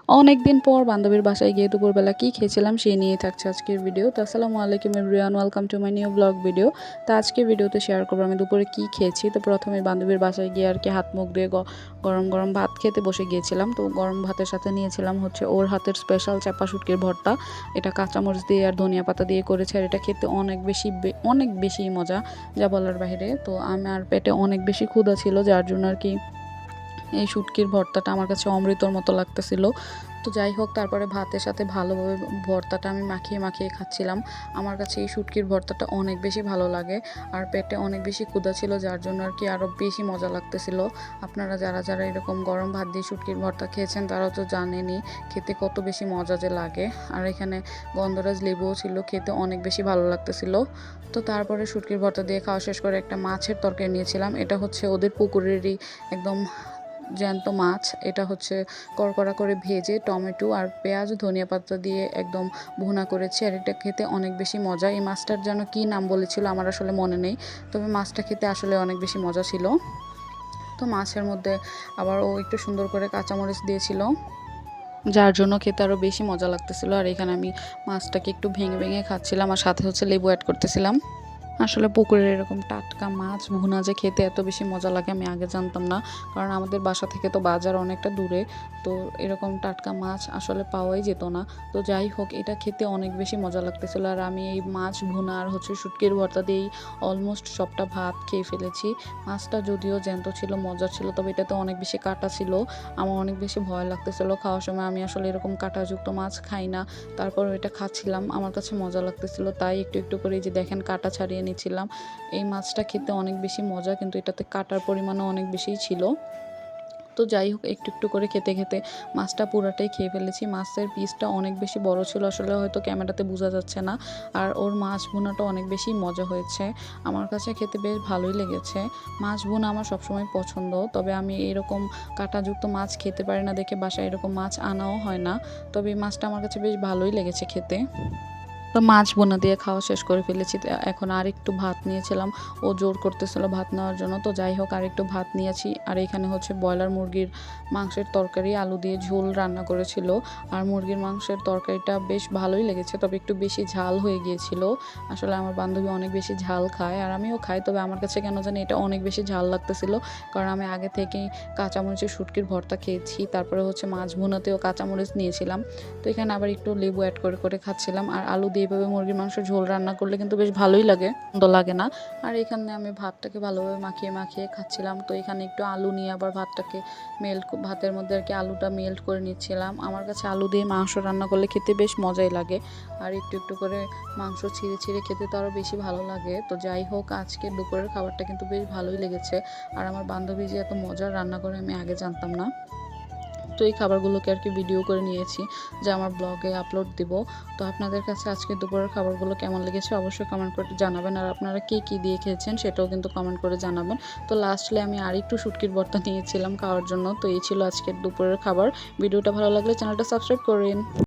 অনেকদিন পর বান্ধবীর বাসায় গিয়ে দুপুরবেলা কী খেয়েছিলাম সেই নিয়েই থাকছে আজকের ভিডিও। তো আসসালামু আলাইকুম everyone, welcome to my new blog video. তো আজকের ভিডিওতে শেয়ার করবো আমি দুপুরে কী খেয়েছি। তো প্রথমে বান্ধবীর বাসায় গিয়ে আর কি হাত মুখ দিয়ে গরম গরম ভাত খেতে বসে গিয়েছিলাম। তো গরম ভাতের সাথে নিয়েছিলাম হচ্ছে ওর হাতের স্পেশাল চাপা শুটকির ভর্তা। এটা কাঁচামরিচ দিয়ে আর ধনিয়া পাতা দিয়ে করেছে, আর এটা খেতে অনেক বেশি মজা, যা বলার বাইরে। তো আমার পেটে অনেক বেশি ক্ষুধা ছিল, যার জন্য আর কি এই শুটকির ভর্তাটা আমার কাছে অমৃতর মতো লাগতেছিল। তো যাই হোক, তারপরে ভাতের সাথে ভালোভাবে ভর্তাটা আমি মাখিয়ে মাখিয়ে খাচ্ছিলাম। আমার কাছে এই শুটকির ভর্তাটা অনেক বেশি ভালো লাগে, আর পেটে অনেক বেশি ক্ষুধা ছিল, যার জন্য আর কি আরও বেশি মজা লাগতেছিল। আপনারা যারা যারা এরকম গরম ভাত দিয়ে শুটকির ভর্তা খেয়েছেন তারাও তো জানেনই খেতে কত বেশি মজা যে লাগে। আর এখানে গন্ধরাজ লেবুও ছিল, খেতে অনেক বেশি ভালো লাগতেছিল। তো তারপরে শুটকির ভর্তা দিয়ে খাওয়া শেষ করে একটা মাছের তরকারি নিয়েছিলাম। এটা হচ্ছে ওদের পুকুরেরই একদম জ্যান্ত মাছ। এটা হচ্ছে কড়কড়া করে ভেজে টমেটো আর পেঁয়াজ ধনিয়া পাতা দিয়ে একদম ভুনা করেছে, আর এটা খেতে অনেক বেশি মজা। এই মাছটার যেন কী নাম বলেছিল আমার আসলে মনে নেই, তবে মাছটা খেতে আসলে অনেক বেশি মজা ছিল। তো মাছের মধ্যে আবার ও একটু সুন্দর করে কাঁচামরিচ দিয়েছিল, যার জন্য খেতে আরও বেশি মজা লাগতেছিল। আর এখানে আমি মাছটাকে একটু ভেঙে ভেঙে খাচ্ছিলাম, আর সাথে হচ্ছে লেবু অ্যাড করতেছিলাম। আসলে পুকুরের এরকম টাটকা মাছ ভুনা যে খেতে এত বেশি মজা লাগে আমি আগে জানতাম না, কারণ আমাদের বাসা থেকে তো বাজার অনেকটা দূরে। তো এরকম টাটকা মাছ আসলে পাওয়াই যেত না। তো যাই হোক, এটা খেতে অনেক বেশি মজা লাগতেছিল। আর আমি এই মাছ ভুনা আর হচ্ছে শুটকির ভর্তা দিয়েই অলমোস্ট সবটা ভাত খেয়ে ফেলেছি। মাছটা যদিও জ্যান্ত ছিল, মজা ছিল, তবে এটাতে অনেক বেশি কাঁটা ছিল। আমার অনেক বেশি ভয় লাগতেছিল খাওয়ার সময়। আমি আসলে এরকম কাঁটাযুক্ত মাছ খাই না, তারপর এটা খাচ্ছিলাম, আমার কাছে মজা লাগতেছিল, তাই একটু একটু করে যে দেখেন কাঁটা ছাড়িয়ে নিচ্ছিলাম। এই মাছটা খেতে অনেক বেশি মজা, কিন্তু এটাতে কাঁটার পরিমাণও অনেক বেশিই ছিল। তো যাই হোক, একটু একটু করে খেতে খেতে মাছটা পুরাটাই খেয়ে ফেলেছি। মাছের পিসটা অনেক বেশি বড় ছিল, আসলে হয়তো ক্যামেরাতে বোঝা যাচ্ছে না। আর ওর মাছ ভুনাটা অনেক বেশি মজা হয়েছে, আমার কাছে খেতে বেশ ভালোই লেগেছে। মাছ ভুনা আমার সবসময় পছন্দ, তবে আমি এরকম কাঁটাযুক্ত মাছ খেতে পারি না দেখে বাসায় এরকম মাছ আনাও হয় না। তবে এই মাছটা আমার কাছে বেশ ভালোই লেগেছে খেতে। তো মাছ বোনা দিয়ে খাওয়া শেষ করে ফেলেছি। তো এখন আর একটু ভাত নিয়েছিলাম, ও জোর করতেছিল ভাত নেওয়ার জন্য। তো যাই হোক, আর একটু ভাত নিয়েছি। আর এখানে হচ্ছে ব্রয়লার মুরগির মাংসের তরকারি আলু দিয়ে ঝোল রান্না করেছিল। আর মুরগির মাংসের তরকারিটা বেশ ভালোই লেগেছে, তবে একটু বেশি ঝাল হয়ে গিয়েছিল। আসলে আমার বান্ধবী অনেক বেশি ঝাল খায়, আর আমিও খাই, তবে আমার কাছে কেন জানি এটা অনেক বেশি ঝাল লাগতেছিল, কারণ আমি আগে থেকেই কাঁচামরিচের শুটকির ভর্তা খেয়েছি। তারপরে হচ্ছে মাছ ভুনাতেও কাঁচামরিচ নিয়েছিলাম। তো এখানে আবার একটু লেবু অ্যাড করে করে খাচ্ছিলাম। আর আলু দিয়ে এভাবে মুরগির মাংসের ঝোল রান্না করলে কিন্তু বেশ ভালোই লাগে, মন্দ লাগে না। আর এখানে আমি ভাতটাকে ভালোভাবে মাখিয়ে মাখিয়ে খাচ্ছিলাম। তো এখানে একটু আলু নিয়ে আবার ভাতের মধ্যে আর কি আলুটা মেল্ট করে নিচ্ছিলাম। আমার কাছে আলু দিয়ে মাংস রান্না করলে খেতে বেশ মজাই লাগে, আর একটু একটু করে মাংস ছিঁড়ে ছিঁড়ে খেতে তো আরও বেশি ভালো লাগে। তো যাই হোক, আজকে দুপুরের খাবারটা কিন্তু বেশ ভালোই লেগেছে। আর আমার বান্ধবী যে এত মজার রান্না করে আমি আগে জানতাম না। তো এই খাবারগুলোকে আর কি ভিডিও করে নিয়েছি, যা আমার ব্লগে আপলোড দিব। তো আপনাদের কাছে আজকে দুপুরের খাবারগুলো কেমন লেগেছে অবশ্যই কমেন্ট করে জানাবেন, আর আপনারা কে কী দিয়ে খেয়েছেন সেটাও কিন্তু কমেন্ট করে জানাবেন। তো লাস্টলি আমি আরেকটু শুটকির ভর্তা নিয়েছিলাম খাওয়ার জন্য। তো এই ছিল আজকের দুপুরের খাবার। ভিডিওটা ভালো লাগলে চ্যানেলটা সাবস্ক্রাইব করেন।